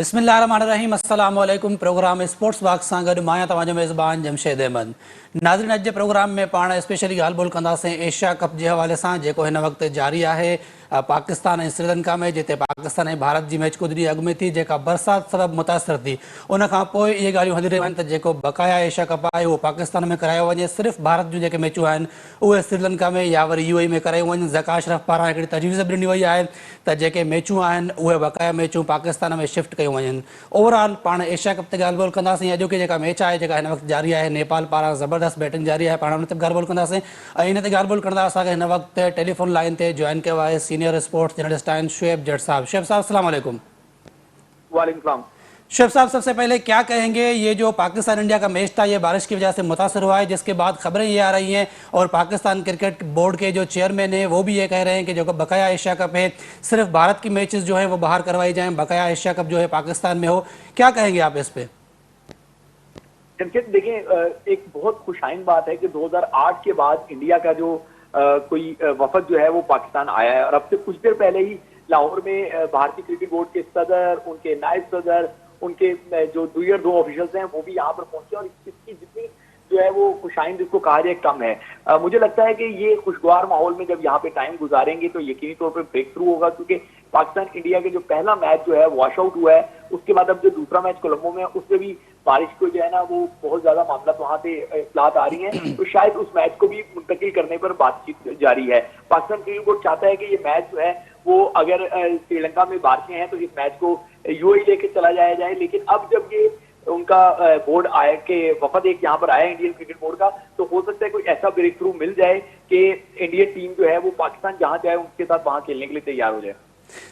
बिस्मिल्लाहिर्रहमानिर्रहीम अस्सलाम वालेकुम। प्रोग्राम स्पोर्ट्स बॉक्स सां गॾु मां तव्हांजो मेज़बान जमशेद अहमद। नाज़रीन, अॼु जे प्रोग्राम में पाण स्पेशली ॻाल्हि ॿोल कंदासीं एशिया कप जे हवाले सां जेको हिन वक़्तु जारी आहे पाकिस्तान ऐं श्रीलंका में, जिते पाकिस्तान ऐं भारत जी मैच कुझु ॾींहं अॻु में थी जेका बरसाति सबबु मुतासिर थी। उन खां पोइ इहे ॻाल्हियूं हली रहियूं आहिनि त जेको बक़ाया एशिया कप आहे उहो पाकिस्तान में करायो वञे, सिर्फ़ु भारत जूं जेके मैचूं आहिनि उहे श्रीलंका में या वरी UAE में करायूं वञनि। ज़का अशरफ पारां हिकिड़ी तजवीज़ बि ॾिनी वई आहे त जेके मैचूं आहिनि उहे बक़ाया मैचूं पाकिस्तान में शिफ्ट कयूं वञनि। ओवरऑल पाण एशिया कप ते ॻाल्हि ॿोल कंदासीं। अॼोकी जेका मैच आहे जेका हिन वक़्तु जारी आहे, नेपाल पारां ज़बरदस्त बैटिंग जारी आहे, पाण हुन ते ॻाल्हि ॿोल कंदासीं। ऐं इन ते ॻाल्हि ॿोल कंदा असांखे हिन वक़्तु टेलीफोन लाइन ते जॉइन कयो आहे सीनियर स्पोर्ट्स जर्नलिस्ट आहिनि शुएब जट साहब। शुएब साहब अस्सलाम वालेकुम। वालेकुम सलाम। शुएब साहब, सबसे पहले क्या कहेंगे, ये जो पाकिस्तान इंडिया का मैच था ये बारिश की वजह से मुतासर हुआ है, जिसके बाद खबरें ये आ रही हैं और पाकिस्तान क्रिकेट बोर्ड के जो चेयरमैन हैं वो भी ये कह रहे हैं कि जो बकाया एशिया कप है सिर्फ भारत की मैचेस जो है वो बाहर करवाई जाएं, बकाया एशिया कप जो है पाकिस्तान में हो। क्या कहेंगे आप इस पे? देखिए, एक बहुत खुशाइन बात है कि 2008 के बाद इंडिया का जो कोई वफद जो है वो पाकिस्तान आया है और अब से कुछ देर पहले ही लाहौर में भारतीय क्रिकेट बोर्ड के सदर, उनके नायब सदर, उनके जो दो ऑफिशियल्स हैं वो भी यहाँ पर पहुंचे और इसकी जितनी जो है वो खुशाइन जिसको कहा जाए कम है। मुझे लगता है कि ये खुशगवार माहौल में जब यहाँ पे टाइम गुजारेंगे तो यकीनी तौर पर ब्रेक थ्रू होगा, क्योंकि पाकिस्तान इंडिया के जो पहला मैच जो है वॉश आउट हुआ है, उसके बाद अब जो दूसरा मैच कोलंबो में उससे भी बारिश को जो है ना वो बहुत ज्यादा मामला वहां से इत्तलात आ रही हैं, तो शायद उस मैच को भी मुंतकिल करने पर बातचीत जारी है। पाकिस्तान क्रिकेट बोर्ड चाहता है कि ये मैच जो है वो अगर श्रीलंका में बारिशें हैं तो इस मैच को UAE लेके चला जाया जाए, लेकिन अब जब ये उनका बोर्ड आया के वफद एक यहाँ पर आया इंडियन क्रिकेट बोर्ड का, तो हो सकता है कोई ऐसा ब्रेक थ्रू मिल जाए कि इंडियन टीम जो है वो पाकिस्तान जहां जाए उनके साथ वहां खेलने के लिए तैयार हो जाए।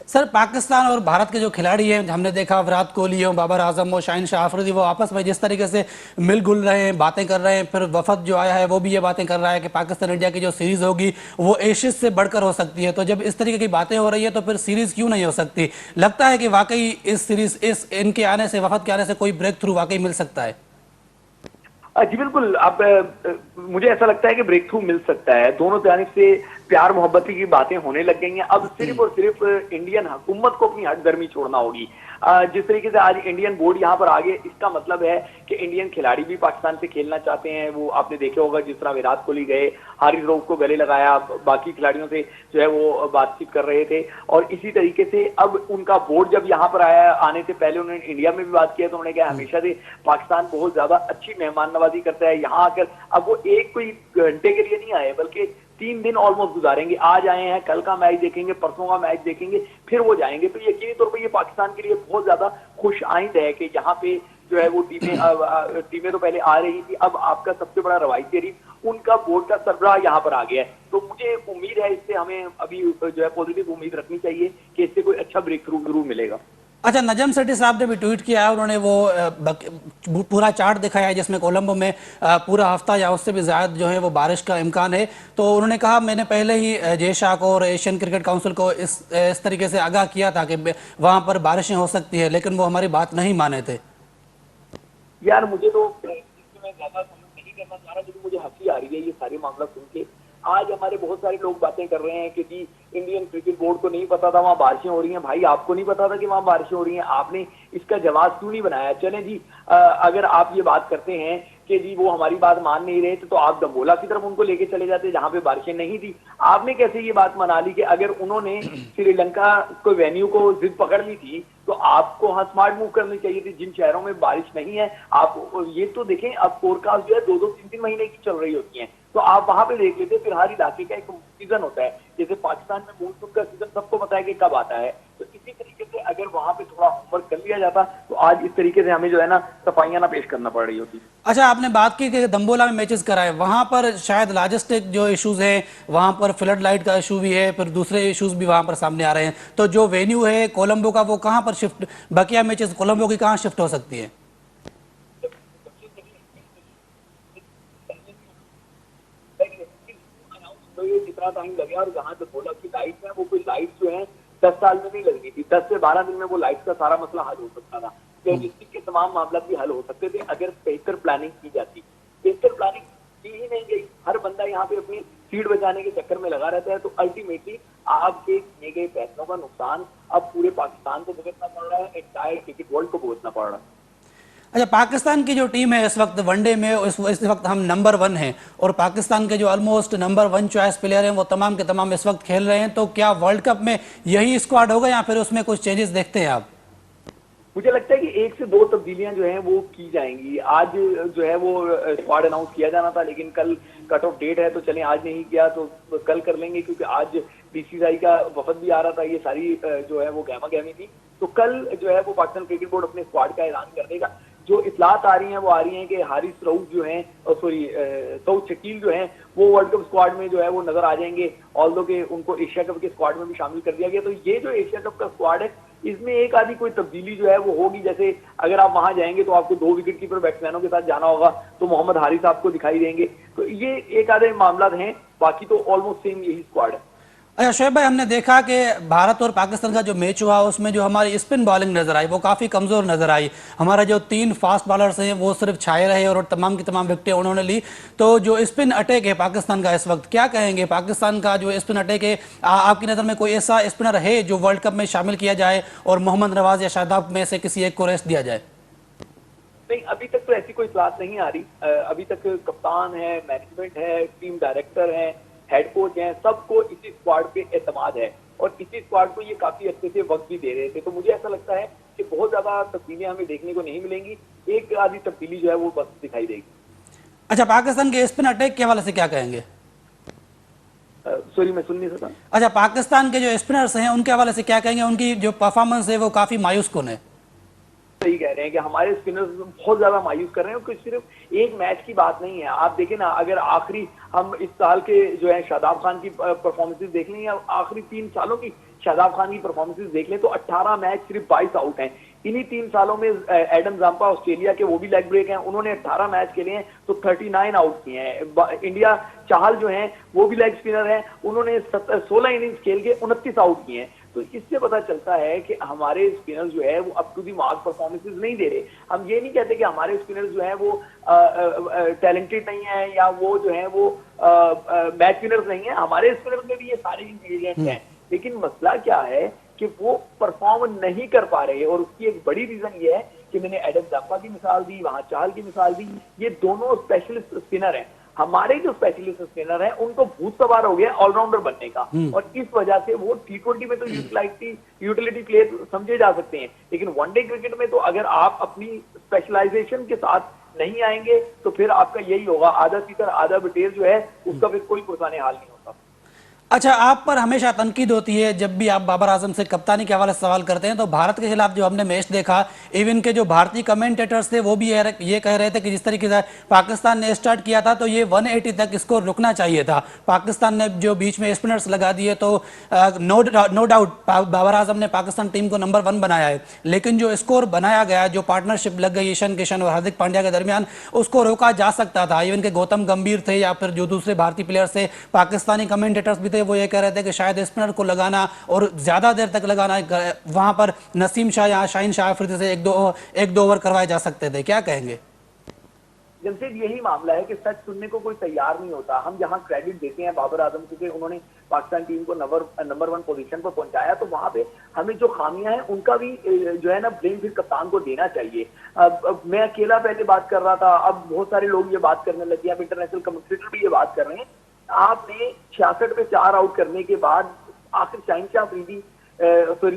सर, पाकिस्तान और भारत के जो खिलाड़ी हैं, हमने देखा विराट कोहली हो, बाबर आजम हो, शाहिन शाह अफरीदी, वो आपस में जिस तरीके से मिल गुल रहे हैं, बातें कर रहे हैं, फिर वफद जो आया है वो भी ये बातें कर रहा है कि पाकिस्तान इंडिया की जो सीरीज होगी वो एशियस से बढ़कर हो सकती है। तो जब इस तरीके की बातें हो रही है तो फिर सीरीज क्यों नहीं हो सकती? लगता है कि वाकई इस सीरीज इनके आने से, वफद के आने से कोई ब्रेक थ्रू वाकई मिल सकता है? जी बिल्कुल। अब मुझे ऐसा लगता है कि ब्रेक थ्रू मिल सकता है। दोनों जानिब से प्यार मोहब्बती की बातें होने लग गई हैं। अब सिर्फ और सिर्फ इंडियन हुकूमत को अपनी हटदर्मी छोड़ना होगी। जिस तरीके से आज इंडियन बोर्ड यहाँ पर आ गए, इसका मतलब है कि इंडियन खिलाड़ी भी पाकिस्तान से खेलना चाहते हैं। वो आपने देखा होगा जिस तरह विराट कोहली गए, हारिस रऊफ को गले लगाया, बाकी खिलाड़ियों से जो है वो बातचीत कर रहे थे। और इसी तरीके से अब उनका बोर्ड जब यहाँ पर आया, आने से पहले उन्होंने इंडिया में भी बात किया, तो उन्होंने कहा हमेशा से पाकिस्तान बहुत ज्यादा अच्छी मेहमान नवाजी करता है। यहाँ आकर अब वो एक कोई घंटे के लिए नहीं आए बल्कि 3 दिन ऑलमोस्ट गुजारेंगे। आज आए हैं, कल का मैच देखेंगे, परसों का मैच देखेंगे, फिर वो जाएंगे। तो यकीनी तौर पर ये पाकिस्तान के लिए बहुत ज्यादा खुश आइंद है कि यहाँ पे जो है वो टीमें तो पहले आ रही थी, अब आपका सबसे बड़ा रवायती हरीफ उनका बोर्ड का सरबराह यहाँ पर आ गया है। तो मुझे उम्मीद है, इससे हमें अभी जो है पॉजिटिव उम्मीद रखनी चाहिए कि इससे कोई अच्छा ब्रेक थ्रू जरूर मिलेगा। अच्छा, नजम सेठी साहब ने भी ट्वीट किया है, उन्होंने वो पूरा चार्ट दिखाया है जिसमें कोलंबो में पूरा हफ्ता या उससे भी ज़्यादा जो है वो बारिश का इम्कान है। तो उन्होंने कहा मैंने पहले ही जेशा को और एशियन क्रिकेट काउंसिल को इस तरीके से आगाह किया था कि वहां पर बारिशें हो सकती है, लेकिन वो हमारी बात नहीं माने थे। यार मुझे तो मैं ज्यादा नहीं करना चाह रहा, लेकिन मुझे हंसी आ रही है ये सारे मामला सुन के। आज हमारे बहुत सारे लोग बातें कर रहे हैं कि जी इंडियन क्रिकेट बोर्ड को नहीं पता था वहां बारिशें हो रही हैं। भाई आपको नहीं पता था कि वहां बारिशें हो रही हैं? आपने इसका जवाब क्यों नहीं बनाया? चलें जी, अगर आप ये बात करते हैं कि जी वो हमारी बात मान नहीं रहे थे तो आप दंबोला की तरफ उनको लेके चले जाते जहां पे बारिशें नहीं थी। आपने कैसे ये बात मना ली कि अगर उन्होंने श्रीलंका को वेन्यू को जिद पकड़ ली थी तो आपको हाँ स्मार्ट मूव करनी चाहिए थी। जिन शहरों में बारिश नहीं है, आप ये तो देखें, अब फोरकास्ट जो है 2-2, 3-3 महीने की चल रही होती है, तो आप वहां पे देख लेते। फिर हर इलाके का एक सीजन होता है, जैसे पाकिस्तान में मॉनसून का सीजन सबको पता है कि कब आता है। तो इसी तरीके से अगर वहां पे थोड़ा होमवर्क कर लिया जाता तो आज इस तरीके से हमें जो है ना सफाइयां ना पेश करना पड़ रही होती। अच्छा, आपने बात की कि दंबोला में मैचेस कराए, वहां पर शायद लॉजिस्टिक जो इश्यूज हैं, वहां पर फ्लड लाइट का इशू भी है, फिर दूसरे इश्यूज भी वहां पर सामने आ रहे हैं। तो जो वेन्यू है कोलंबो का वो कहां पर शिफ्ट, बकिया मैचेस कोलंबो की कहां शिफ्ट हो सकती है? जितना टाइम लगे और जहां तक बोला कि लाइट है वो कोई लाइट जो है 10 साल में नहीं लगनी थी, 10 से 12 दिन में वो लाइट का सारा मसला हल हो सकता था। लॉजिस्टिक के तमाम मामला भी हल हो सकते थे अगर बेहतर प्लानिंग की जाती। बेहतर प्लानिंग की ही नहीं गई। हर बंदा यहाँ पे अपनी सीट बचाने के चक्कर में लगा रहता है, तो अल्टीमेटली आपके किए गए फैसलों का नुकसान अब पूरे पाकिस्तान को भुगतना पड़ रहा है, एंटायर क्रिकेट वर्ल्ड को भुगतना पड़ रहा है। अच्छा, पाकिस्तान की जो टीम है इस वक्त वनडे में, इस वक्त हम नंबर 1 हैं और पाकिस्तान के जो ऑलमोस्ट नंबर 1 चॉइस प्लेयर हैं वो तमाम के तमाम इस वक्त खेल रहे हैं, तो क्या वर्ल्ड कप में यही स्क्वाड होगा या फिर उसमें कुछ चेंजेस देखते हैं आप? मुझे लगता है कि 1 से 2 तब्दीलियां जो हैं वो की जाएंगी। आज जो है वो स्क्वाड अनाउंस किया जाना था, लेकिन कल कट ऑफ डेट है, तो चलें आज नहीं किया तो कल कर लेंगे, क्योंकि आज बीसीसीआई का वफद भी आ रहा था, ये सारी जो है वो गहमा गहमी थी। तो कल जो है वो पाकिस्तान क्रिकेट बोर्ड अपने स्क्वाड का ऐलान कर देगा। जो इतलात आ रही हैं वो आ रही हैं कि हारिस रऊफ जो हैं, सऊद शकील जो हैं, वो वर्ल्ड कप स्क्वाड में जो है वो नजर आ जाएंगे, ऑल्दो के उनको एशिया कप के स्क्वाड में भी शामिल कर दिया गया। तो ये जो एशिया कप का स्क्वाड है, इसमें एक आधी कोई तब्दीली जो है वो होगी। जैसे अगर आप वहां जाएंगे तो आपको 2 विकेट कीपर बैट्समैनों के साथ जाना होगा, तो मोहम्मद हारिस आपको दिखाई देंगे। तो ये एक आधे मामला हैं, बाकी तो ऑलमोस्ट सेम यही स्क्वाड है। अच्छा शोएब भाई, हमने देखा कि भारत और पाकिस्तान का जो मैच हुआ उसमें जो हमारी स्पिन बॉलिंग नजर आई वो काफ़ी कमज़ोर नजर आई। हमारा जो 3 फास्ट बॉलर्स हैं वो सिर्फ छाए रहे और तमाम की तमाम विकेटें उन्होंने ली। तो जो स्पिन अटैक है पाकिस्तान का इस वक्त, क्या कहेंगे पाकिस्तान का जो स्पिन अटैक है? आपकी नज़र में कोई ऐसा स्पिनर है जो वर्ल्ड कप में शामिल किया जाए और मोहम्मद नवाज या शादाब में से किसी एक को रेस्ट दिया जाए? नहीं, अभी तक तो ऐसी कोई क्लास नहीं आ रही। अभी तक कप्तान है, मैनेजमेंट है, टीम डायरेक्टर है, हेड कोच हैं, सबको इसी स्क्वाड पे एतमाद है और इसी स्क्वाड को ये काफी अच्छे से वक्त भी दे रहे थे। तो मुझे ऐसा लगता है कि बहुत ज्यादा तब्दीलियां हमें देखने को नहीं मिलेंगी, एक आधी तब्दीली जो है वो बस दिखाई देगी। अच्छा, पाकिस्तान के स्पिन अटैक के हवाले से क्या कहेंगे? सॉरी, मैं सुन नहीं सकता। अच्छा, पाकिस्तान के जो स्पिनर्स हैं उनके हवाले से क्या कहेंगे? उनकी जो परफॉर्मेंस है वो काफी मायूस कुन है। सही कह रहे हैं कि हमारे स्पिनर्स बहुत ज्यादा मायूस कर रहे हैं, क्योंकि सिर्फ एक मैच की बात नहीं है। आप देखें ना, अगर आखिरी हम इस साल के जो है शादाब खान की परफॉर्मेंसेस देख लें या आखिरी 3 सालों की शादाब खान की परफॉर्मेंसेस देख लें, तो 18 मैच सिर्फ 22 आउट हैं। इन्हीं 3 सालों में एडम जाम्पा ऑस्ट्रेलिया के, वो भी लेग ब्रेक हैं, उन्होंने 18 मैच खेले हैं तो 39 आउट किए हैं। इंडिया चाहल जो हैं वो भी लेग स्पिनर हैं, उन्होंने 16 इनिंग्स खेल के 29 आउट किए हैं। तो इससे पता चलता है कि हमारे स्पिनर जो है वो up to the mark performances नहीं दे रहे। हम ये नहीं कहते कि हमारे स्पिनर जो है वो टैलेंटेड नहीं है या वो जो है वो मैच विनर्स नहीं है। हमारे स्पिनर में भी ये सारे इंग्रेडिएंट्स हैं, लेकिन मसला क्या है कि वो परफॉर्म नहीं कर पा रहे। और उसकी एक बड़ी रीजन ये है कि मैंने एडम जाम्पा की मिसाल दी, वहां चाहल की मिसाल दी, ये दोनों स्पेशलिस्ट स्पिनर हैं। हमारे जो स्पेशलिस्ट स्पिनर हैं उनको भूत सवार हो गया ऑलराउंडर बनने का, और इस वजह से वो T20 में तो यूटिलिटी प्लेयर समझे जा सकते हैं, लेकिन वनडे क्रिकेट में तो अगर आप अपनी स्पेशलाइजेशन के साथ नहीं आएंगे तो फिर आपका यही होगा, आधा सीकर आधा बटेर जो है उसका फिर कोई पुरसाने हाल नहीं होता। अच्छा, आप पर हमेशा तनकीद होती है जब भी आप बाबर आजम से कप्तानी के हवाले से सवाल करते हैं। तो भारत के खिलाफ जो हमने मैच देखा, इवन के जो भारतीय कमेंटेटर्स थे वो भी ये कह रहे थे कि जिस तरीके से पाकिस्तान ने स्टार्ट किया था तो ये 180 तक इसको रुकना चाहिए था। पाकिस्तान ने जो बीच में स्पिनर्स लगा दिए तो नो डाउट बाबर आजम ने पाकिस्तान टीम को नंबर 1 बनाया है, लेकिन जो स्कोर बनाया गया, जो पार्टनरशिप लग गई ईशान किशन और हार्दिक पांड्या के दरमियान, उसको रोका जा सकता था। इवन के गौतम गंभीर थे या फिर जो दूसरे भारतीय प्लेयर्स थे, पाकिस्तानी कमेंटेटर्स भी थे, वो ये कह रहे थे कि शायद स्पिनर को लगाना और ज्यादा देर तक लगाना, वहां पर नसीम शाह या शाहीन शाह अफरीदी से एक दो ओवर करवाए जा सकते थे। क्या कहेंगे? जमशेद, यही मामला है कि सच सुनने को कोई तैयार नहीं होता। हम जहां क्रेडिट देते हैं बाबर आजम को कि उन्होंने पाकिस्तान टीम को नंबर 1 पोजीशन पर पहुंचाया, तो वहां पे हमें जो खामियां हैं उनका भी जो है ना ब्लेम फिर कप्तान को देना चाहिए। अब मैं अकेला पहले बात कर रहा था, अब बहुत सारे लोग ये बात करने लगे, अब इंटरनेशनल कमेंटेटर भी ये बात कर रहे हैं। आपने 66 पे 4 आउट करने के बाद आखिर शाहीन शाह अफरीदी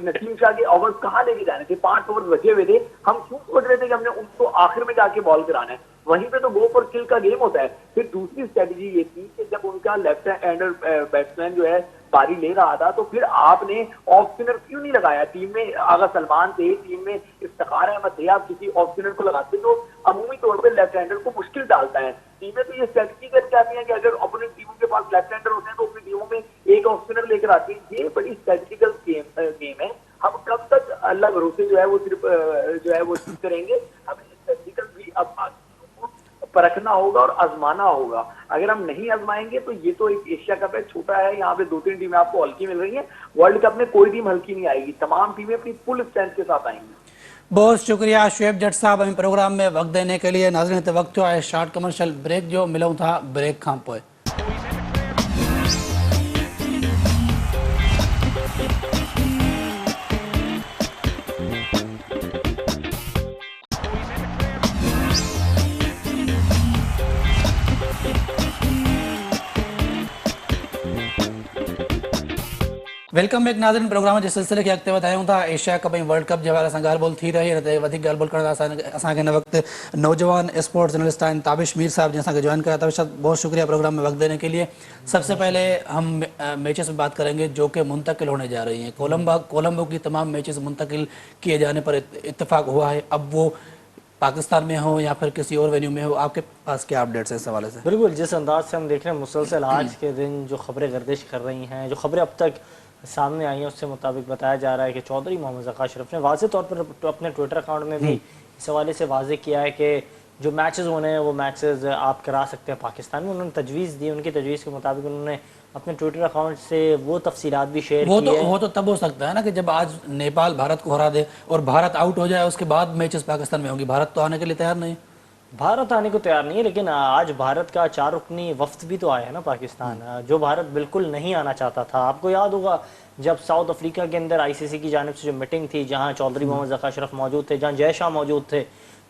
नसीम शाह के ओवर्स कहाँ लेके जाने थे? 5 ओवर बचे हुए थे, हम क्यों सोच रहे थे कि हमने उनको आखिर में जाके बॉल कराना है? वहीं पे तो गो फॉर किल का गेम होता है। फिर दूसरी स्ट्रेटजी ये थी कि जब उनका लेफ्ट हैंडर बैट्समैन जो है पारी ले रहा था, तो फिर आपने ऑफ स्पिनर क्यों नहीं लगाया? टीम में आगा सलमान थे, टीम में इफ्तिखार अहमद थे, आप किसी ऑफ स्पिनर को लगाते तो अमूमी तौर पर लेफ्ट हैंडर को मुश्किल डालता है। टीमें तो ये स्ट्रेटजी करके आती है कि अगर अपोनेंट टीमों के पास लेफ्ट हैंडर होते हैं तो अपनी टीमों में एक ऑफ स्पिनर लेकर आती है। ये बड़ी स्ट्रेटजिकल गेम है। हम कब तक अल्लाह भरोसे जो है वो सिर्फ जो है वो करेंगे? हमें स्ट्रेटजिकल भी अब परखना होगा और आजमाना होगा। अगर हम नहीं आजमाएंगे तो ये तो एक एशिया कप है, छोटा है, यहाँ पे 2-3 टीमें आपको हल्की मिल रही हैं। वर्ल्ड कप में कोई टीम हल्की नहीं आएगी, तमाम टीमें अपनी फुल स्ट्रेंथ के साथ आएंगी। बहुत शुक्रिया शोएब जट साहब हमें प्रोग्राम में वक्त देने के लिए। नाज़रीन, वक्त जो है शॉर्ट कमर्शियल ब्रेक जो मिलूं था ब्रेक खां पोइ। वेलकम बैक नाज़रीन। प्रोग्राम जे सिलसिले खे अॻिते वधायूं था। एशिया कप ऐं वर्ल्ड कप जे हवाले सां ॻाल्हि ॿोल थी रही आहे। त वधीक ॻाल्हि ॿोल करण लाइ असांखे हिन वक़्तु नौजवान स्पोर्ट्स जर्नलिस्ट आहिनि ताबिश मीर साहब, जिन असांखे ज्वाइन करा। ताबिश साहब, बहुत शुक्रिया प्रोग्राम में वक्त देने के लिए। सबसे पहले हम मैचेस में बात करेंगे जो कि मुंतकिल होने जा रही हैं। कोलंबो की तमाम मैचेस मुंतकिल किए जाने पर इत्तेफाक हुआ है। अब वो पाकिस्तान में हो या फिर किसी और वेन्यू में हो, आपके पास क्या अपडेट्स है इस हवाले से? बिल्कुल, जिस अंदाज से हम देख रहे हैं मुसलसल आज के दिन जो खबरें गर्दिश कर रही हैं, जो खबरें अब तक सामने आई हैं, उससे मुताबिक बताया जा रहा है कि चौधरी मोहम्मद ज़का अशरफ ने वाज़ेह तौर पर अपने ट्विटर अकाउंट में भी इस हवाले से वाज़ेह किया है कि जो मैचेस होने हैं वो मैचेस आप करा सकते हैं पाकिस्तान में। उन्होंने तजवीज़ दी, उनकी तजवीज़ के मुताबिक उन्होंने अपने ट्विटर अकाउंट से वो तफसीलात भी शेयर की है। वो तो तब हो सकता है ना कि जब आज नेपाल भारत को हरा दे और भारत आउट हो जाए, उसके बाद मैचेस पाकिस्तान में होंगी। भारत तो आने के लिए तैयार नहीं। भारत आने को तैयार नहीं है, लेकिन आज भारत का 4 रुकनी वफ्द भी तो आया है ना पाकिस्तान, जो भारत बिल्कुल नहीं आना चाहता था। आपको याद होगा जब साउथ अफ्रीका के अंदर आईसीसी की जानिब से जो मीटिंग थी, जहां चौधरी मोहम्मद ज़का अशरफ मौजूद थे, जहां जय शाह मौजूद थे,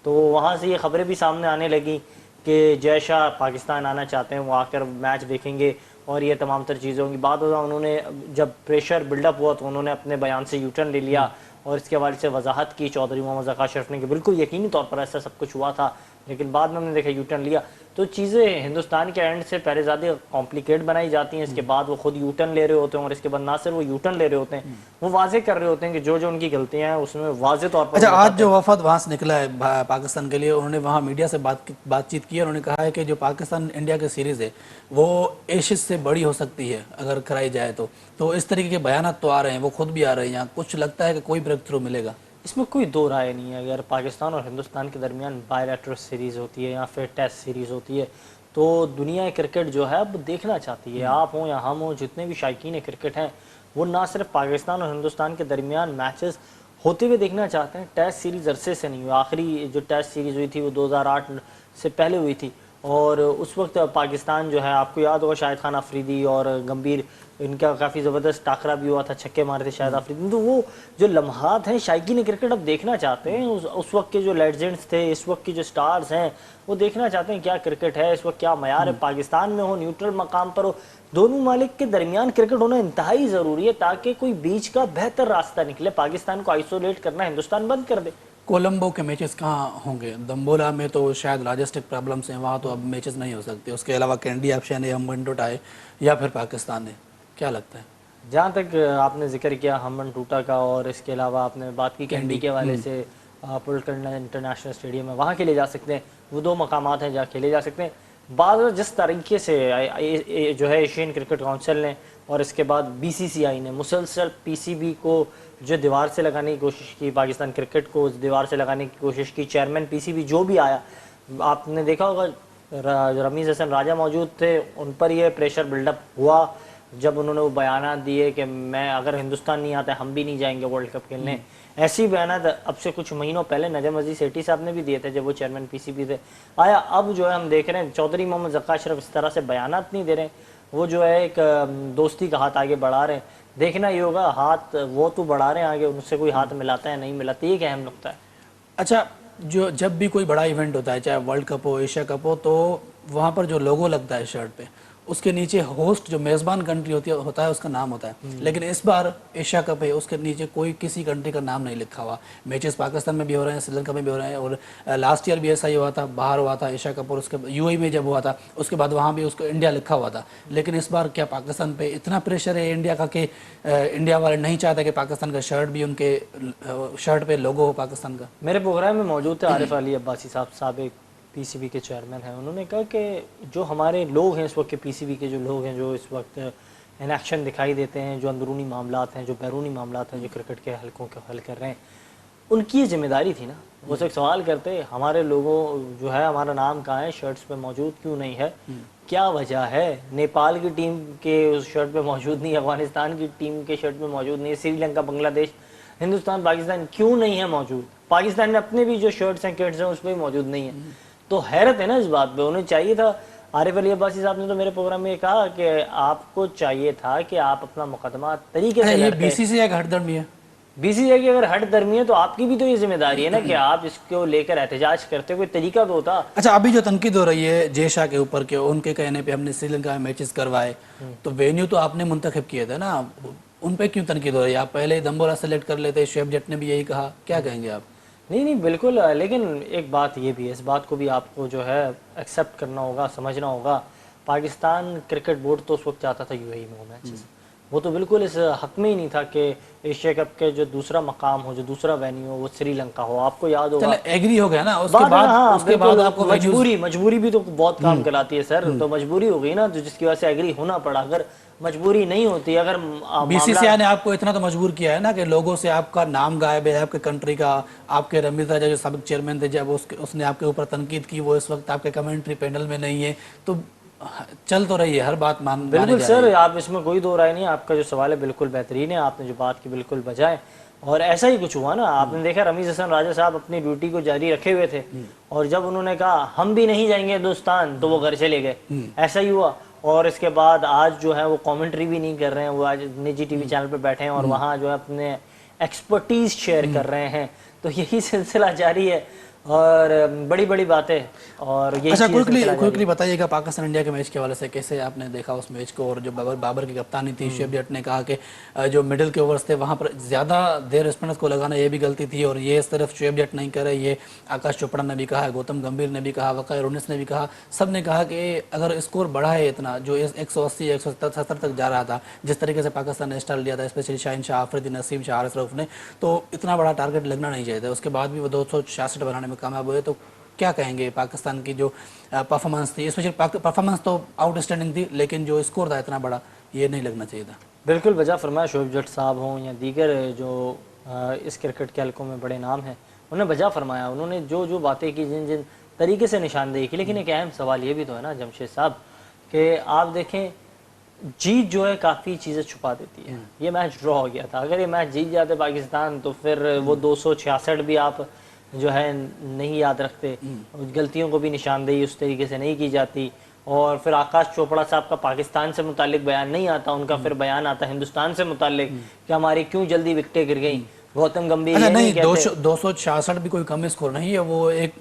तो वहां से ये खबरें भी सामने आने लगी कि जय शाह पाकिस्तान आना चाहते हैं, वो आकर मैच देखेंगे और ये तमाम तर चीज़ें होंगी। बाद उन्होंने जब प्रेशर बिल्डअप हुआ तो उन्होंने अपने बयान से यूटर्न ले लिया और इसके हवाले से वजाहत की चौधरी मोहम्मद ज़का अशरफ ने कि बिल्कुल यकीनी तौर पर ऐसा सब कुछ हुआ था, लेकिन बाद में हमने देखा यूटर्न लिया। तो चीज़ें हिंदुस्तान के एंड से पहले ज़्यादा कॉम्प्लिकेट बनाई जाती हैं, इसके बाद वो खुद यूटर्न ले रहे होते हैं और इसके बाद ना सिर्फ वो यूटर्न ले रहे होते हैं, वो वाजे कर रहे होते हैं कि जो जो उनकी गलतियां हैं उसमें वाजे तौर पर। अच्छा, आज जो वफद वहाँ से निकला है पाकिस्तान के लिए, उन्होंने वहाँ मीडिया से बातचीत की है। उन्होंने कहा है कि जो पाकिस्तान इंडिया की सीरीज़ है वो एशिस से बड़ी हो सकती है अगर कराई जाए तो इस तरीके के बयान तो आ रहे हैं, वो खुद भी आ रहे हैं। यहाँ कुछ लगता है कि कोई ब्रेक थ्रू मिलेगा? इसमें कोई दो राय नहीं है। अगर पाकिस्तान और हिंदुस्तान के दरमियान बायलैटरल सीरीज़ होती है या फिर टेस्ट सीरीज़ होती है तो दुनिया क्रिकेट जो है अब देखना चाहती है। आप हों या हम हों, जितने भी शायकीन क्रिकेट हैं, वो ना सिर्फ पाकिस्तान और हिंदुस्तान के दरमियान मैचेस होते हुए देखना चाहते हैं। टेस्ट सीरीज़ अरसे से नहीं हुई। आखिरी जो टेस्ट सीरीज़ हुई थी वो 2008 से पहले हुई थी और उस वक्त पाकिस्तान जो है, आपको याद होगा शाहिद खान अफरीदी और गंभीर, इनका काफ़ी ज़बरदस्त टाकरा भी हुआ था, छक्के मारे थे शाहिद अफरीदी। तो वो जो लम्हात हैं शायकीन क्रिकेट अब देखना चाहते हैं। उस वक्त के जो लेजेंड्स थे, इस वक्त के जो स्टार्स हैं, वो देखना चाहते हैं क्या क्रिकेट है इस वक्त, क्या मयार है। पाकिस्तान में हो, न्यूट्रल मकाम पर हो, दोनों ममालिक के दरमियान क्रिकेट होना इंतहाई ज़रूरी है ताकि कोई बीच का बेहतर रास्ता निकले। पाकिस्तान को आइसोलेट करना हिंदुस्तान बंद कर दे। कोलंबो के मैचेस कहाँ होंगे? दम्बोला में तो शायद लॉजिस्टिक प्रॉब्लम्स हैं, वहाँ तो अब मैचेस नहीं हो सकते। उसके अलावा कैंडी ऑप्शन है, हम टूटा है या फिर पाकिस्तान है, क्या लगता है? जहाँ तक आपने जिक्र किया हमन टूटा का और इसके अलावा आपने बात की कैंडी के हवाले से, पुलकरना इंटरनेशनल स्टेडियम है, वहाँ खेले जा सकते हैं। वो दो मकामात हैं जहाँ खेले जा सकते हैं। बाद जिस तरीके से जो है एशियन क्रिकेट काउंसिल ने और इसके बाद बीसीसीआई ने मुसलसल पीसीबी को जो दीवार से लगाने की कोशिश की, पाकिस्तान क्रिकेट को उस दीवार से लगाने की कोशिश की, चेयरमैन पीसीबी जो भी आया, आपने देखा होगा रमीज़ हसन राजा मौजूद थे, उन पर यह प्रेशर बिल्डअप हुआ जब उन्होंने वो बयान दिए कि मैं अगर हिंदुस्तान नहीं आता हम भी नहीं जाएंगे वर्ल्ड कप खेलने। ऐसी बयान अब से कुछ महीनों पहले नजम अजीज सेठी साहब ने भी दिए थे जब वो चेयरमैन पीसीबी थे। आया अब जो है हम देख रहे हैं चौधरी मोहम्मद ज़का अशरफ इस तरह से बयान नहीं दे रहे, वो जो है एक दोस्ती का हाथ आगे बढ़ा रहे हैं। देखना ये होगा हाथ वो तो बढ़ा रहे हैं आगे, उनसे कोई हाथ मिलाता है नहीं मिलाता, ये एक अहम नुकता है। अच्छा, जो जब भी कोई बड़ा इवेंट होता है, चाहे वर्ल्ड कप हो, एशिया कप हो, तो वहाँ पर जो लोगो लगता है शर्ट पे, उसके नीचे होस्ट जो मेज़बान कंट्री होता है उसका नाम होता है। लेकिन इस बार एशिया कप है, उसके नीचे कोई किसी कंट्री का नाम नहीं लिखा हुआ। मैचेस पाकिस्तान में भी हो रहे हैं, श्रीलंका में भी हो रहे हैं और लास्ट ईयर भी ऐसा ही हुआ था, बाहर हुआ था एशिया कप और उसके यूएई में जब हुआ था उसके बाद वहाँ भी उसको इंडिया लिखा हुआ था। लेकिन इस बार क्या पाकिस्तान पे इतना प्रेशर है इंडिया का कि इंडिया वाले नहीं चाहते कि पाकिस्तान का शर्ट भी उनके शर्ट पे लोगो हो पाकिस्तान का? मेरे प्रोग्राम में मौजूद थे आरिफ अली अब्बासी साहब, साबिक पीसीबी के चेयरमैन हैं। उन्होंने कहा कि जो हमारे लोग हैं इस वक्त के पीसीबी के जो लोग हैं, जो इस वक्त इनएक्शन दिखाई देते हैं, जो अंदरूनी मामलात हैं, जो बैरूनी मामलात हैं, जो क्रिकेट के हलकों के हल कर रहे हैं, उनकी ये जिम्मेदारी थी ना। वो एक सवाल करते हमारे लोगों जो है हमारा नाम कहाँ है, शर्ट्स पे मौजूद क्यों नहीं है, क्या वजह है? नेपाल की टीम के उस शर्ट पे मौजूद नहीं है, अफगानिस्तान की टीम के शर्ट पे मौजूद नहीं है, श्रीलंका, बांग्लादेश, हिंदुस्तान, पाकिस्तान क्यों नहीं है मौजूद? पाकिस्तान में अपने भी जो शर्ट्स हैं, किट्स हैं, उस पर भी मौजूद नहीं है। तो हैरत है ना इस बात पे। उन्हें चाहिए था, आरिफ अली अब्बासी साहब ने तो मेरे प्रोग्राम में कहा कि आपको चाहिए था कि आप अपना मुकदमा तरीके से लड़ते। बीसीसीआई का हटदर्मी है। बीसीसीआई की अगर हटदर्मी है तो आपकी भी तो ये जिम्मेदारी है ना कि आप इसको लेकर एहतजाज करते हुए तरीका तो होता। अच्छा, अभी जो तनकीद हो रही है जय शाह के ऊपर के उनके कहने पे हमने श्रीलंका में मैचेस करवाए, तो वेन्यू तो आपने मुंतखब किए थे ना, उन पे क्यों तनकीद हो रही है? आप पहले ही दम्बोला सेलेक्ट कर लेते, शुएब जट ने भी यही कहा, क्या कहेंगे आप? नहीं नहीं बिल्कुल, लेकिन एक बात ये भी है, इस बात को भी आपको जो है एक्सेप्ट करना होगा, समझना होगा। पाकिस्तान क्रिकेट बोर्ड तो उस वक्त चाहता था यूएई में हो मैचेस, वो तो बिल्कुल इस हक में ही नहीं था कि एशिया कप के जो दूसरा मकाम हो, जो दूसरा वेन्यू हो, वो श्रीलंका हो। आपको याद होगा, चलो एग्री हो गया ना, उसके बात है बाद ना, हाँ, उसके बाद बिल्कुल, आपको venues- मजबूरी भी तो बहुत काम कराती है सर। तो मजबूरी हो गई ना, जो जिसकी वजह से एग्री होना पड़ा। अगर मजबूरी नहीं होती, अगर बीसीसीआई ने आपको इतना तो मजबूर किया है ना कि लोगों से आपका नाम गायब है, आपके कंट्री का। आपके रमीज राजा जो साबिक चेयरमैन थे, जब उसने आपके ऊपर तनकीद की, वो इस वक्त आपके कमेंट्री पैनल में नहीं है। तो चल तो रही है, हर बात मानी बिल्कुल जा सर, रही है। आप इसमें कोई दो राय नहीं। आपका जो सवाल है बिल्कुल बेहतरीन है, आपने जो बात की बिल्कुल बजाय, और ऐसा ही कुछ हुआ ना। आपने देखा रमीज हसन राजा साहब अपनी ड्यूटी को जारी रखे हुए थे, और जब उन्होंने कहा हम भी नहीं जाएंगे हिंदुस्तान, तो वो घर चले गए। ऐसा ही हुआ। और इसके बाद आज जो है वो कमेंट्री भी नहीं कर रहे हैं, वो आज निजी टीवी चैनल पे बैठे हैं और वहाँ जो है अपने एक्सपर्टीज शेयर कर रहे हैं। तो यही सिलसिला जारी है, और बड़ी बड़ी बातें, और यही अच्छा, चीज़ सिलसिला जारी है। क्विकली बताइएगा पाकिस्तान इंडिया के मैच के हवाले से, कैसे आपने देखा उस मैच को? और जो बाबर की कप्तानी थी, शुएब जट ने कहा कि जो मिडिल के ओवर्स थे वहाँ पर ज़्यादा देर स्पिनर्स को लगाना ये भी गलती थी। और ये सिर्फ शुएब जट नहीं करे, ये आकाश चोपड़ा ने भी कहा, गौतम गंभीर ने भी कहा, वक़ार यूनिस ने भी कहा। सब ने कहा कि अगर स्कोर बढ़ा है इतना, जो 180 170 तक जा रहा था, जिस तरीके से पाकिस्तान ने स्टार्ट लिया था, स्पेशली शाहिन शाह आफरीदी, नसीम शाह, हारिस रऊफ ने, तो इतना बड़ा टारगेट लगना नहीं चाहिए था। उसके बाद भी वो 266 बनाने में कामयाब हुए। तो क्या कहेंगे पाकिस्तान की जो परफॉर्मेंस थी, स्पेशली परफॉर्मेंस तो आउटस्टैंडिंग थी, लेकिन जो स्कोर था इतना बड़ा, ये नहीं लगना चाहिए था। बिल्कुल वजह फरमाया। शुएब जट साहब हों या दीगर जो इस क्रिकेट के हलकों में बड़े नाम हैं, उन्होंने वजह फरमाया। उन्होंने जो जो बातें की, जिन जिन तरीके से निशानदेही की। लेकिन एक अहम सवाल ये भी तो है ना जमशेद साहब, कि आप देखें, जीत जो है काफ़ी चीज़ें छुपा देती है। ये मैच ड्रॉ हो गया था, अगर ये मैच जीत जाते पाकिस्तान, तो फिर वो 266 भी आप जो है नहीं याद रखते, गलतियों को भी निशानदेही उस तरीके से नहीं की जाती। और फिर आकाश चोपड़ा साहब का पाकिस्तान से मुतालिक बयान नहीं आता, उनका फिर बयान आता हिंदुस्तान से मुतालिक कि हमारी क्यों जल्दी विकेटें गिर गई। गौतम गंभीर अच्छा, ये नहीं कहते। 266 भी कोई कम स्कोर नहीं है, वो एक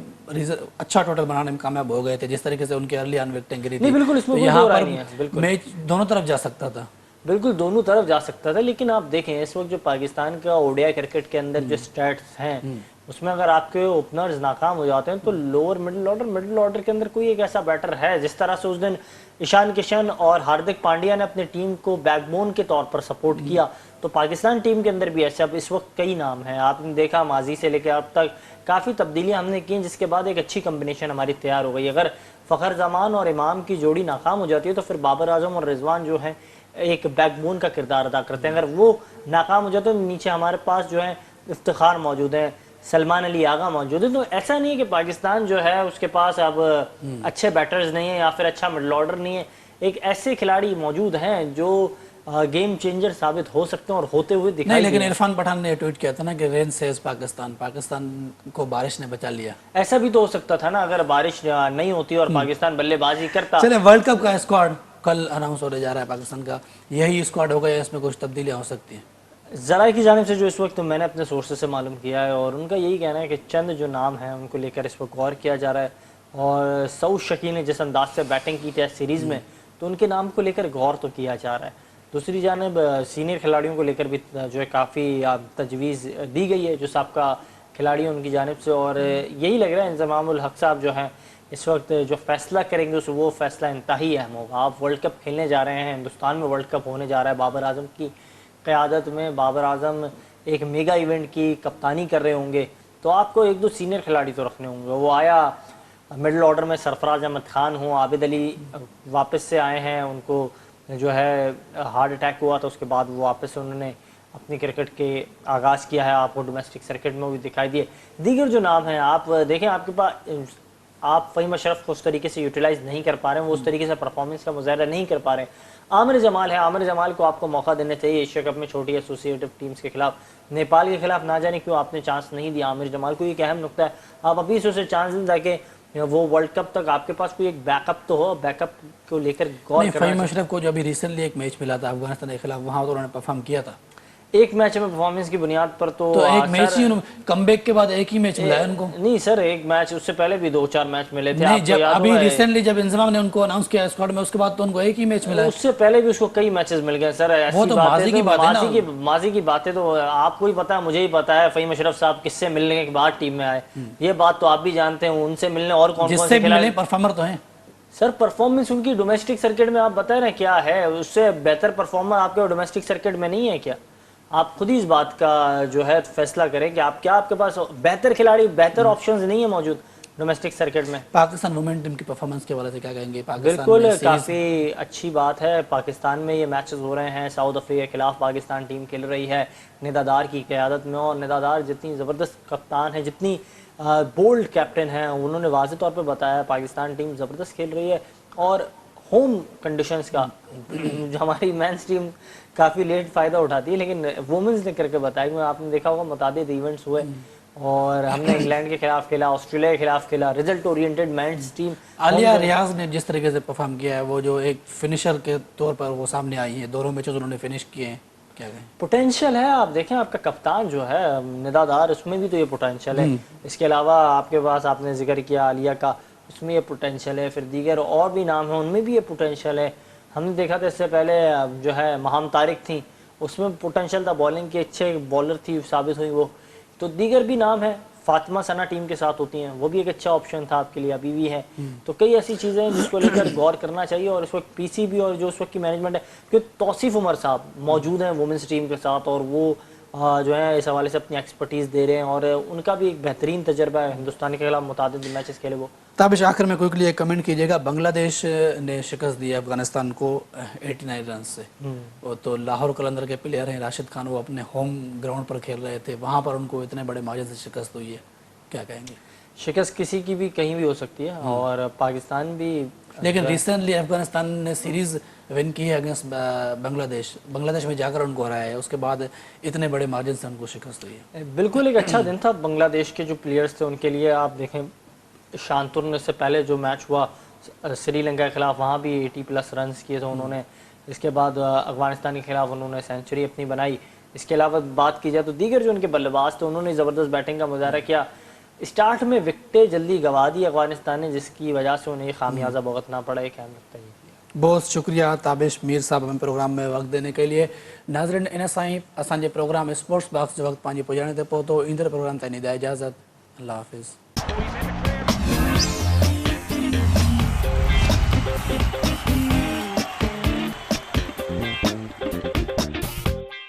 अच्छा टोटल बनाने में कामयाब हो गए थे, जिस तरीके से उनकी अर्ली ऑन विकेटें गिरी थी। नहीं बिल्कुल, इसमें तो कोई यहाँ दो राय पर नहीं है, बिल्कुल मैच दोनों तरफ जा सकता था। बिल्कुल दोनों तरफ जा सकता था। लेकिन आप देखें इस वक्त जो पाकिस्तान का ओडीआई क्रिकेट के अंदर जो स्टैट्स हैं, उसमें अगर आपके ओपनर्स नाकाम हो जाते हैं, तो लोअर मिडिल ऑर्डर के अंदर कोई एक ऐसा बैटर है, जिस तरह से उस दिन ईशान किशन और हार्दिक पांड्या ने अपनी टीम को बैकबोन के तौर पर सपोर्ट किया, तो पाकिस्तान टीम के अंदर भी ऐसे अब इस वक्त कई नाम हैं। आपने देखा माजी से लेकर अब तक काफ़ी तब्दीलियां हमने की, जिसके बाद एक अच्छी कम्बिनेशन हमारी तैयार हो गई। अगर फ़खर जमान और इमाम की जोड़ी नाकाम हो जाती है, तो फिर बाबर आजम और रिजवान जो है एक बैकबोन का किरदार अदा करते हैं। अगर वो नाकाम हो जाते, तो नीचे हमारे पास जो है इफ्तिखार मौजूद है, सलमान अली आगा मौजूद है। तो ऐसा नहीं है कि पाकिस्तान जो है उसके पास अब अच्छे बैटर्स नहीं है या फिर अच्छा मिडल ऑर्डर नहीं है। एक ऐसे खिलाड़ी मौजूद हैं जो गेम चेंजर साबित हो सकते हैं और होते हुए दिखाई नहीं, लेकिन इरफान पठान ने ट्वीट किया था ना कि रेन सेज पाकिस्तान को बारिश ने बचा लिया। ऐसा भी तो हो सकता था ना, अगर बारिश नहीं होती और पाकिस्तान बल्लेबाजी करता। चले, वर्ल्ड कप का स्क्वाड कल अनाउंस होने जा रहा है पाकिस्तान का, यही स्क्वाड होगा या इसमें कुछ तब्दीलियां हो सकती हैं? ज़रा की जानिब से जो इस वक्त मैंने अपने सोर्सेज से मालूम किया है, और उनका यही कहना है कि चंद जो नाम हैं उनको लेकर इस वक्त गौर किया जा रहा है। और सऊद शकी ने जिस अंदाज से बैटिंग की टेस्ट सीरीज़ में, तो उनके नाम को लेकर गौर तो किया जा रहा है। दूसरी जानिब सीनियर खिलाड़ियों को लेकर भी जो है काफ़ी तजवीज़ दी गई है, जो साबका खिलाड़ी हैं उनकी जानिब से। और यही लग रहा है इंज़मामुल हक साहब जो हैं इस वक्त जो फैसला करेंगे, उस वो फैसला इंतहाई अहम होगा। आप वर्ल्ड कप खेलने जा रहे हैं, हिंदुस्तान में वर्ल्ड कप होने जा रहा है, बाबर आजम की क़यादत में। बाबर आजम एक मेगा इवेंट की कप्तानी कर रहे होंगे, तो आपको एक दो सीनियर खिलाड़ी तो रखने होंगे। वो आया मिडिल ऑर्डर में सरफराज अहमद खान हो, आबिद अली वापस से आए हैं, उनको जो है हार्ट अटैक हुआ था, उसके बाद वो वापस से उन्होंने अपनी क्रिकेट के आगाज़ किया है। आपको डोमेस्टिक सर्किट में भी दिखाई दिए। दीगर जो नाम हैं आप देखें, आपके पास आप फ़हीम अशरफ को उस तरीके से यूटिलाइज़ नहीं कर पा रहे हैं, वो उस तरीके से परफॉर्मेंस का मुजाहरा नहीं कर पा रहे हैं। आमिर जमाल है, आमिर जमाल को आपको मौका देना चाहिए एशिया कप में छोटी एसोसिएटिव टीम्स के खिलाफ। नेपाल के खिलाफ ना जाने क्यों आपने चांस नहीं दिया आमिर जमाल को, एक अहम नुकता है। आप अभी से उसे चांस दें ताकि वो वर्ल्ड कप तक आपके पास कोई एक बैकअप तो हो, बैकअप को लेकर गौर करना। फ़हीम अशरफ को जो अभी रिसेंटली एक मैच मिला था अफगानिस्तान के खिलाफ, वहाँ तो उन्होंने परफॉर्म किया था। एक मैच में परफॉर्मेंस की बुनियाद पर तो एक मैच सर, ही कमबैक के बाद एक ही मैच मिला है उनको। नहीं सर, एक मैच उससे पहले भी 2-4 मैच मिले थे। नहीं, आपको जब याद अभी होगा रिसेंटली जब इंजमाम ने उनको अनाउंस किया स्क्वाड में, उसके बाद तो उनको एक ही मैच मिला है। उससे पहले भी उसको कई मैचेस मिल गए सर। ऐसी तो बातें माजी की बात है ना। माजी की बातें तो आपको ही पता है, मुझे ही पता है। फ़हीम अशरफ साहब किससे मिलने के बाद टीम में आए, ये बात तो आप भी जानते हैं। उनसे मिलने और कौन कौन जिससे से भी खिलाड़ी मिले परफॉर्मर तो हैं सर। परफॉर्मेंस उनकी डोमेस्टिक सर्किट में आप बताए ना क्या है, उससे बेहतर परफॉर्मर आपके डोमेस्टिक सर्किट में नहीं है क्या? आप खुद ही इस बात का जो है फैसला करें कि आप क्या, आपके पास बेहतर खिलाड़ी, बेहतर ऑप्शंस नहीं है मौजूद डोमेस्टिक सर्किट में। पाकिस्तान वुमेन टीम की परफॉर्मेंस के हवाले से क्या कहेंगे? पाकिस्तान बिल्कुल, में काफ़ी अच्छी बात है। पाकिस्तान में ये मैचेस हो रहे हैं, साउथ अफ्रीका के खिलाफ पाकिस्तान टीम खेल रही है निदादार की क़यादत में। और निदादार जितनी ज़बरदस्त कप्तान है, जितनी बोल्ड कैप्टन है, उन्होंने वाज़ेह तौर पे बताया पाकिस्तान टीम ज़बरदस्त खेल रही है। और होम कंडीशंस का जो हमारी मेंस टीम काफ़ी लेट फ़ायदा उठाती है, लेकिन वुमेंस ने करके बताया कि आपने देखा होगा मुताबिक इवेंट्स हुए और हमने इंग्लैंड के खिलाफ खेला, ऑस्ट्रेलिया के खिलाफ खेला, result oriented men's team. Aliya Riyaz ने जिस तरीके से परफॉर्म किया है, वो जो एक फिनिशर के तौर पर वो सामने आई है, दोनों मैचेस उन्होंने फिनिश किए हैं, क्या कहें? पोटेंशियल है। आप देखें आपका कप्तान जो है निदादार, उसमें भी तो ये पोटेंशियल है। इसके अलावा आपके पास आपने जिक्र किया आलिया का, उसमें ये पोटेंशियल है। फिर दीगर और भी नाम हैं, उनमें भी ये पोटेंशियल है। हमने देखा था इससे पहले जो है महाम तारिक थी, उसमें पोटेंशियल था, बॉलिंग की अच्छे बॉलर थी, साबित हुई वो। तो दीगर भी नाम है, फातिमा सना टीम के साथ होती हैं, वो भी एक अच्छा ऑप्शन था आपके लिए, अभी भी है। तो कई ऐसी चीज़ें हैं जिसको लेकर गौर करना चाहिए। और इस वक्त पीसीबी और जो उस वक्त की मैनेजमेंट है, क्योंकि तौसीफ उमर साहब मौजूद हैं वुमेंस टीम के साथ, और वो जो है इस हवाले से अपनी एक्सपर्टीज़ दे रहे हैं, और उनका भी एक बेहतरीन तजर्बा है। हिंदुस्तान के खिलाफ मुतादिद मैचेस खेले वो। ताबिश, आखिर में क्विकली एक कमेंट कीजिएगा। बांग्लादेश ने शिकस्त दी अफगानिस्तान को 89 रन से। वो तो लाहौर कलंदर के प्लेयर हैं राशिद खान, वो अपने होम ग्राउंड पर खेल रहे थे, वहाँ पर उनको इतने बड़े मार्जिन से शिकस्त हुई है, क्या कहेंगे? शिकस्त किसी की भी कहीं भी हो सकती है, और पाकिस्तान भी। लेकिन रिसेंटली अफगानिस्तान ने सीरीज विन की है अगेंस्ट बांग्लादेश में जाकर उनको हराया है, उसके बाद इतने बड़े मार्जिन से उनको शिकस्त हुई है। बिल्कुल एक अच्छा दिन था बांग्लादेश के जो प्लेयर्स थे उनके लिए। आप देखें शांतुर से पहले जो मैच हुआ श्रीलंका के खिलाफ, वहाँ भी 80+ रन किए थे उन्होंने। इसके बाद अफगानिस्तान के खिलाफ उन्होंने सेंचुरी अपनी बनाई। इसके अलावा बात की जाए तो दीगर जो उनके बल्लेबाज थे, उन्होंने ज़बरदस्त बैटिंग का मुजाहरा किया। स्टार्ट में विकेटें जल्दी गंवा दी अफगानिस्तान ने, जिसकी वजह से उन्हें खामियाजा भुगतना पड़ा। एक अहम नुकता ये। बहुत शुक्रिया ताबिश मीर साहब हमें प्रोग्राम में वक्त देने के लिए। नाज़रीन, इन सां असांजे प्रोग्राम स्पोर्ट्स बॉक्स जो वक्त पंहिंजी पुॼाइण ते पहुतो। ईंदड़ प्रोग्राम ताईं ॾींदा इजाज़त। अल्लाह हाफ़िज़।